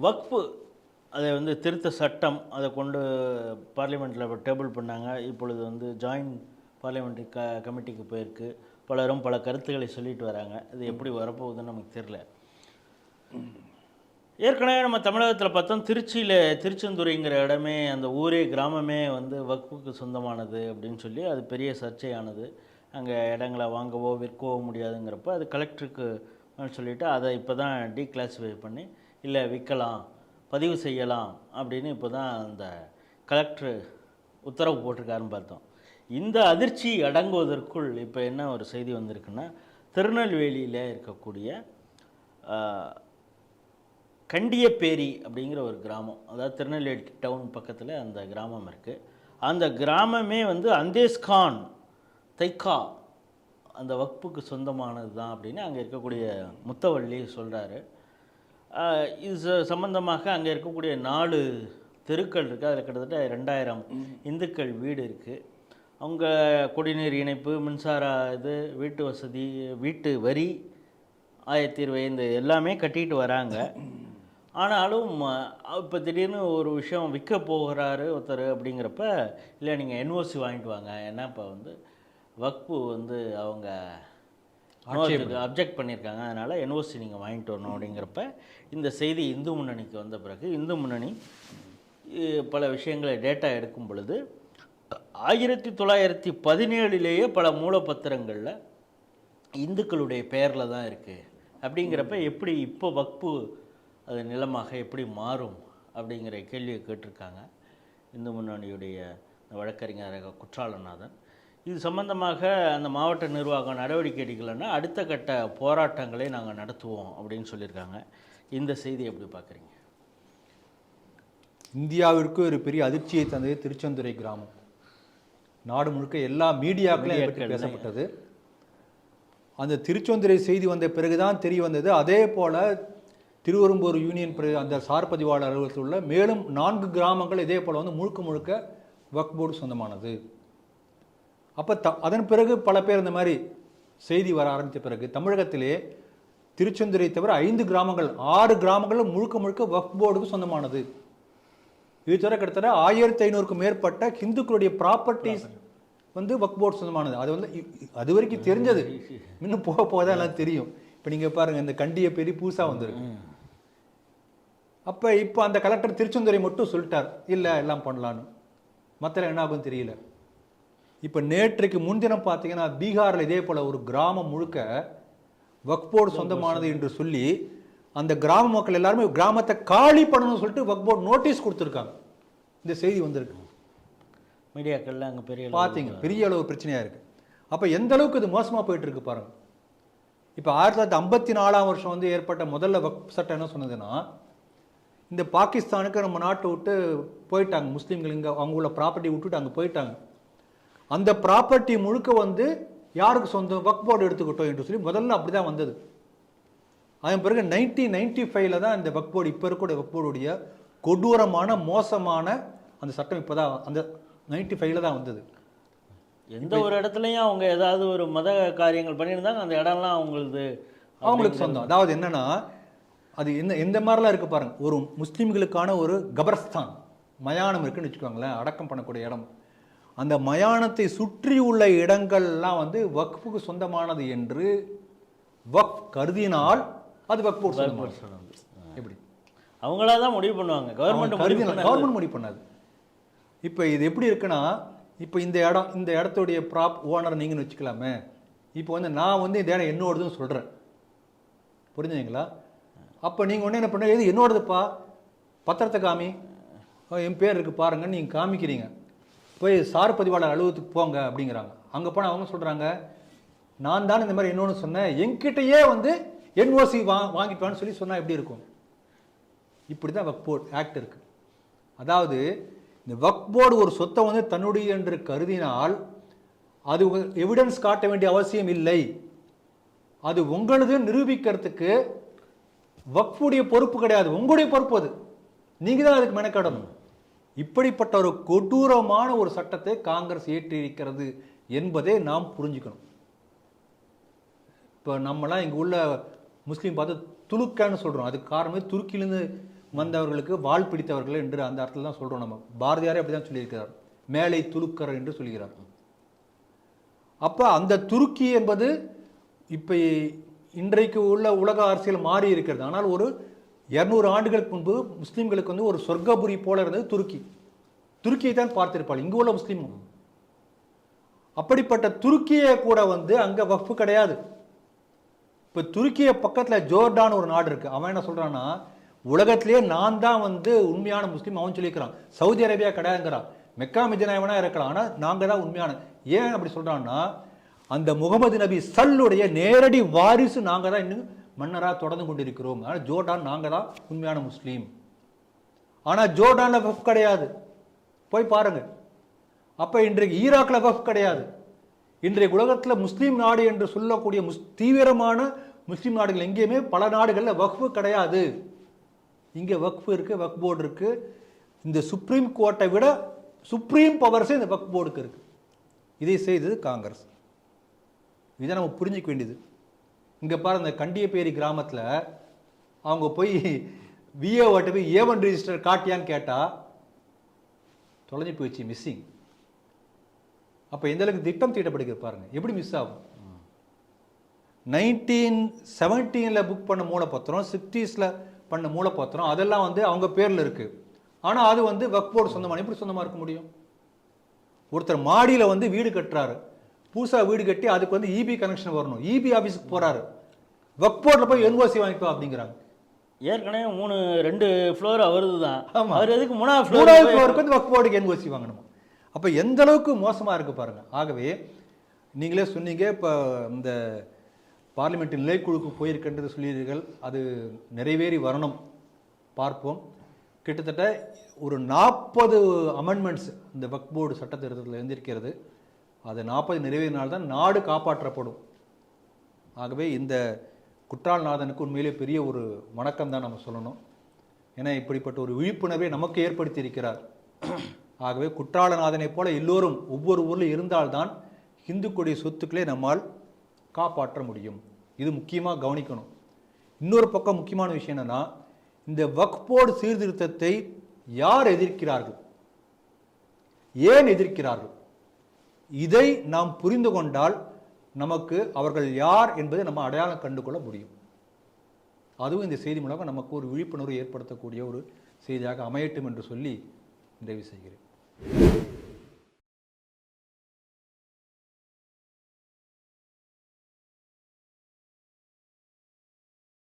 வக்ஃபு அதை வந்து திருத்த சட்டம் அதை கொண்டு பார்லிமெண்ட்டில் டேபிள் பண்ணாங்க. இப்பொழுது வந்து ஜாயின்ட் பார்லிமெண்ட்ரி கமிட்டிக்கு போயிருக்கு. பலரும் பல கருத்துக்களை சொல்லிட்டு வராங்க. இது எப்படி வரப்போகுதுன்னு நமக்கு தெரியல. ஏற்கனவே நம்ம தமிழகத்தில் பார்த்தோம், திருச்செந்துறைங்கிற இடமே, அந்த ஊரே கிராமமே வந்து வக்ஃபுக்கு சொந்தமானது அப்படின்னு சொல்லி அது பெரிய சர்ச்சையானது. அங்கே இடங்களை வாங்கவோ விற்கவோ முடியாதுங்கிறப்ப அது கலெக்டருக்கு சொல்லிவிட்டு அதை இப்போ தான் டீக்ளாஸிஃபை பண்ணி இல்லை விற்கலாம், பதிவு செய்யலாம் அப்படின்னு இப்போ தான் அந்த கலெக்டர் உத்தரவு போட்டிருக்காருன்னு பார்த்தோம். இந்த அதிர்ச்சி அடங்குவதற்குள் இப்போ என்ன ஒரு செய்தி வந்திருக்குன்னா, திருநெல்வேலியில் இருக்கக்கூடிய கண்டியப்பேரி அப்படிங்கிற ஒரு கிராமம், அதாவது திருநெல்வேலி டவுன் பக்கத்தில் அந்த கிராமம் இருக்குது. அந்த கிராமமே வந்து அந்தேஸ்கான் தைக்கா அந்த வக்ஃபுக்கு சொந்தமானது தான் அப்படின்னு அங்கே இருக்கக்கூடிய முத்தவள்ளி சொல்கிறாரு. இது சம்பந்தமாக அங்கே இருக்கக்கூடிய 4 தெருக்கள் இருக்குது. அதில் கிட்டத்தட்ட 2000 இந்துக்கள் வீடு இருக்குது. அவங்க குடிநீர் இணைப்பு, மின்சார இது, வீட்டு வசதி, வீட்டு வரி, ஆயத்தீர்வை இந்த எல்லாமே கட்டிட்டு வராங்க. ஆனாலும் இப்போ திடீர்னு ஒரு விஷயம் விற்க போகிறாரு ஒருத்தர் அப்படிங்கிறப்ப, இல்லை நீங்கள் என்ஓசி வாங்கிட்டு வாங்க, ஏன்னா இப்போ வந்து வக்ஃபு வந்து அவங்க அப்ஜெக்ட் பண்ணியிருக்காங்க, அதனால் என்ஓசி நீங்கள் வாங்கிட்டு வரணும் அப்படிங்கிறப்ப இந்த செய்தி இந்து முன்னணிக்கு வந்த பிறகு இந்து முன்னணி பல விஷயங்களை டேட்டா எடுக்கும் பொழுது 1917 பல மூலப்பத்திரங்களில் இந்துக்களுடைய பெயரில் தான் இருக்குது. அப்படிங்கிறப்ப எப்படி இப்போ வக்ஃபு அது நிலமாக எப்படி மாறும் அப்படிங்கிற கேள்வியை கேட்டிருக்காங்க இந்து முன்னணியுடைய வழக்கறிஞர் குற்றாலநாதன். இது சம்பந்தமாக அந்த மாவட்ட நிர்வாகம் நடவடிக்கை எடுக்கலைன்னா அடுத்த கட்ட போராட்டங்களை நாங்கள் நடத்துவோம் அப்படின்னு சொல்லியிருக்காங்க. இந்த செய்தி எப்படி பார்க்குறீங்க? இந்தியாவிற்கு ஒரு பெரிய அதிர்ச்சியை தந்தது திருச்செந்துறை கிராமம். நாடு முழுக்க எல்லா மீடியாக்களையும் பேசப்பட்டது. அந்த திருச்செந்துறை செய்தி வந்த பிறகுதான் தெரிய வந்தது. அதே போல் திருவெரும்பூர் யூனியன் அந்த சார் பதிவாளர் அலுவலகத்தில் உள்ள மேலும் 4 கிராமங்கள் இதே போல் வந்து முழுக்க முழுக்க வக்ஃப் போர்டு சொந்தமானது. அப்போ அதன் பிறகு பல பேர் இந்த மாதிரி செய்தி வர ஆரம்பித்த பிறகு தமிழகத்திலே திருச்செந்துறை தவிர 5 கிராமங்கள் 6 கிராமங்கள் முழுக்க முழுக்க வக்ஃப் போர்டுக்கு சொந்தமானது. இது தவிர கிட்டத்தட்ட 1500க்கும் மேற்பட்ட ஹிந்துக்களுடைய ப்ராப்பர்ட்டிஸ் வந்து வக்ஃப் போர்டு சொந்தமானது. அது வந்து அது வரைக்கும் தெரிஞ்சது, இன்னும் போக போதான் எல்லாம் தெரியும். இப்போ நீங்கள் பாருங்கள், இந்த கண்டியப்பேரி புதுசாக வந்துருக்கு. இப்போ அந்த கலெக்டர் திருச்செந்துறை மட்டும் சொல்லிட்டார், இல்லை எல்லாம் பண்ணலான்னு. மற்ற என்ன ஆகும் தெரியல. இப்போ நேற்றைக்கு முன்தினம் பார்த்தீங்கன்னா பீகாரில் இதே போல் ஒரு கிராமம் முழுக்க வக்ஃப் போர்டு சொந்தமானது என்று சொல்லி அந்த கிராம மக்கள் எல்லாருமே கிராமத்தை காலி பண்ணணும்னு சொல்லிட்டு வக்ஃப் போர்டு நோட்டீஸ் கொடுத்துருக்காங்க. இந்த செய்தி வந்திருக்கு மீடியாக்கள்லாம். அங்கே பார்த்தீங்க, பெரிய அளவு பிரச்சனையாக இருக்குது. அப்போ எந்த அளவுக்கு இது மோசமாக போயிட்டு இருக்கு பாருங்க. இப்போ 1954 வந்து ஏற்பட்ட முதல்ல வக்ஃப் சட்டம் என்ன சொன்னதுன்னா, இந்த பாகிஸ்தானுக்கு நம்ம நாட்டை விட்டு போயிட்டாங்க முஸ்லீம்கள், இங்கே அவங்க உள்ள ப்ராப்பர்ட்டி விட்டுட்டு அங்கே போயிட்டாங்க. அந்த ப்ராப்பர்ட்டி முழுக்க வந்து யாருக்கு சொந்தம், வக்ஃப் போர்டு எடுத்துக்கிட்டோம் என்று சொல்லி முதல்ல அப்படி தான் வந்தது. அதன் பிறகு 1995 தான் இந்த வக்ஃப் போர்டு, இப்போ இருக்கக்கூடிய வக்ஃப் போர்டுடைய கொடூரமான மோசமான அந்த சட்டம் இப்போ தான் அந்த 95 தான் வந்தது. எந்த ஒரு இடத்துலையும் அவங்க ஏதாவது ஒரு மத காரியங்கள் பண்ணியிருந்தாங்க, அந்த இடம்லாம் அவங்களுக்கு சொந்தம். அதாவது என்னன்னா, அது எந்த மாதிரிலாம் இருக்கு பாருங்க. ஒரு முஸ்லீம்களுக்கான ஒரு கபரஸ்தான் மயானம் இருக்குன்னு வச்சுக்கோங்களேன், அடக்கம் பண்ணக்கூடிய இடம். அந்த மயானத்தை சுற்றி உள்ள இடங்கள்லாம் வந்து வக்ஃபுக்கு சொந்தமானது என்று வக்ஃப் கருதினால் அது வக்ஃப் போர்டு சொந்தமானது. எப்படி அவங்களா தான் முடிவு பண்ணுவாங்க, கவர்மெண்ட் முடிவு பண்ணாது. இப்போ இது எப்படி இருக்குன்னா, இப்போ இந்த இடத்துடைய ப்ராப் ஓனர் நீங்கன்னு வச்சுக்கலாமே. இப்போ வந்து நான் வந்து இந்த இடம் என்னோடதுன்னு சொல்கிறேன், புரிஞ்சுங்களா? அப்போ நீங்கள் ஒன்று என்ன பண்ண, இது என்னோடதுப்பா, பத்திரத்தை காமி, என் பேர் இருக்குது பாருங்கன்னு நீங்கள் காமிக்கிறீங்க. போய் சார் பதிவாளர் அலுவலகத்துக்கு போங்க அப்படிங்கிறாங்க. அங்கே போனால் அவங்க சொல்கிறாங்க, நான் தான் இந்த மாதிரி என்னொன்று சொன்னேன், என்கிட்டயே வந்து என்ஓசி வாங்கிட்டு சொல்லி சொன்னால் எப்படி இருக்கும்? இப்படி தான் வக்ஃப் போர்டு ஆக்ட் இருக்குது. அதாவது இந்த வக்ஃப் போர்டு ஒரு சொத்தை வந்து தன்னுடைய என்று கருதினால் அது எவிடன்ஸ் காட்ட வேண்டிய அவசியம் இல்லை. அது உங்களது நிரூபிக்கிறதுக்கு வக்ஃபுடைய பொறுப்பு கிடையாது, உங்களுடைய பொறுப்பு. அது நீங்கள் தான் அதுக்கு மெனக்கடணும். இப்படிப்பட்ட ஒரு கொடூரமான ஒரு சட்டத்தை காங்கிரஸ் ஏற்றிருக்கிறது என்பதை நாம் புரிஞ்சுக்கணும். இப்போ நம்மளாம் இங்கே உள்ள முஸ்லீம் பார்த்து துலுக்கான்னு சொல்கிறோம். அதுக்கு காரணமே துருக்கியிலேருந்து வந்தவர்களுக்கு வாள் பிடித்தவர்கள் என்று அந்த அர்த்தத்தில் தான் சொல்கிறோம். நம்ம பாரதியாரே அப்படி தான் சொல்லியிருக்கிறார், மேலை துலுக்கர் என்று சொல்கிறார். அப்போ அந்த துருக்கி என்பது இப்போ இன்றைக்கு உள்ள உலக அரசியல் மாறி இருக்கிறது. ஆனால் ஒரு 200 ஆண்டுகளுக்கு முன்பு முஸ்லீம்களுக்கு வந்து ஒரு சொர்க்கபுரி போல இருந்தது துருக்கி. துருக்கியை தான் பார்த்திருப்பாள் இங்கு உள்ள முஸ்லீமும். அப்படிப்பட்ட துருக்கியை கூட வந்து அங்கே வக்ஃபு கிடையாது. இப்போ துருக்கிய பக்கத்தில் ஜோர்டான் ஒரு நாடு இருக்கு. அவன் என்ன சொல்றான்னா, உலகத்திலேயே நான் தான் வந்து உண்மையான முஸ்லீம் அவன் சொல்லிக்கிறான். சவுதி அரேபியா கிடையாதுங்கிறான். மெக்கா மதீனா வேணா இருக்கலாம், ஆனால் நாங்கள் தான் உண்மையான. ஏன் அப்படி சொல்றான்னா, அந்த முகமது நபி சல்லுடைய நேரடி வாரிசு நாங்கள் தான் இன்னும் மன்னராக தொடர்ந்து கொண்டிருக்கிறோம். அதனால் ஜோர்டான் நாங்கள் தான் உண்மையான முஸ்லீம். ஆனால் ஜோர்டானில் வக்ஃப் கிடையாது, போய் பாருங்க. அப்போ இன்றைக்கு ஈராக்கில் வக்ஃப் கிடையாது. இன்றைக்கு உலகத்தில் முஸ்லீம் நாடு என்று சொல்லக்கூடிய தீவிரமான முஸ்லீம் நாடுகள் எங்கேயுமே பல நாடுகளில் வக்ஃபு கிடையாது. இங்கே வக்ஃபு இருக்குது, வக்ஃப் போர்டு இருக்குது. இந்த சுப்ரீம் கோர்ட்டை விட சுப்ரீம் பவர்ஸே இந்த வக்ஃப் போர்டுக்கு இருக்குது. இதை செய்தது காங்கிரஸ். இதை நம்ம புரிஞ்சிக்க வேண்டியது. இங்கே பாரு, இந்த கண்டியப்பேரி கிராமத்தில் அவங்க போய் விஏஓட்ட போய் A1 ரிஜிஸ்டர் காட்டியான்னு கேட்டால் தொலைஞ்சி போயிடுச்சு, மிஸ்ஸிங். அப்போ எந்த அளவுக்கு திட்டம் தீட்டப்படுகிறது பாருங்க, எப்படி மிஸ் ஆகும். 1917 புக் பண்ண மூலப்பத்திரம், 60s பண்ண மூலப்பத்திரம் அதெல்லாம் வந்து அவங்க பேரில் இருக்கு. ஆனால் அது வந்து வக்ஃப் போர்டு சொந்தமான, எப்படி சொந்தமாக இருக்க முடியும்? ஒருத்தர் மாடியில் வந்து வீடு கட்டுறாரு, புதுசாக வீடு கட்டி அதுக்கு வந்து இபி கனெக்ஷன் வரணும், இபி ஆஃபீஸுக்கு போறாரு, வக்ஃப் போர்டில் போய் என்ஓசி வாங்கிப்பா அப்படிங்கிறாங்க. ஏற்கனவே 2 ஃப்ளோர் அவருது தான். ஆமாம், அவர் எதுக்கு 3வது ஃப்ளோருக்கு வந்து வக்ஃப் போர்டுக்கு என்ஓசி வாங்கணும்? அப்போ எந்த அளவுக்கு மோசமாக இருக்குது பாருங்க. ஆகவே நீங்களே சொன்னீங்க, இப்போ இந்த பார்லிமெண்ட் நிலைக்குழுக்கு போயிருக்கின்றது சொல்லியிருக்கீர்கள், அது நிறைவேறி வரணும், பார்ப்போம். கிட்டத்தட்ட ஒரு 40 அமெண்ட்மெண்ட்ஸ் இந்த வக்ஃப் போர்டு சட்டத்திருத்தத்தில் இருந்திருக்கிறது. அது 40 நிறைவேறினால்தான் நாடு காப்பாற்றப்படும். ஆகவே இந்த குற்றாலநாதனுக்கு உண்மையிலே பெரிய ஒரு வணக்கம் தான் நம்ம சொல்லணும். ஏன்னா இப்படிப்பட்ட ஒரு விழிப்புணர்வை நமக்கு ஏற்படுத்தி இருக்கிறார். ஆகவே குற்றாலநாதனை போல எல்லோரும் ஒவ்வொரு ஊரில் இருந்தால்தான் இந்துக்களுடைய சொத்துக்களை நம்மால் காப்பாற்ற முடியும். இது முக்கியமாக கவனிக்கணும். இன்னொரு பக்கம் முக்கியமான விஷயம் என்னன்னா, இந்த வக்ஃப் போர்டு சீர்திருத்தத்தை யார் எதிர்க்கிறார்கள், ஏன் எதிர்க்கிறார்கள், இதை நாம் புரிந்து கொண்டால் நமக்கு அவர்கள் யார் என்பதை நம்ம அடையாளம் கண்டுகொள்ள முடியும். அதுவும் இந்த செய்தி மூலமாக நமக்கு ஒரு விழிப்புணர்வு ஏற்படுத்தக்கூடிய ஒரு செய்தியாக அமையட்டும் என்று சொல்லி நிறைவு செய்கிறேன்.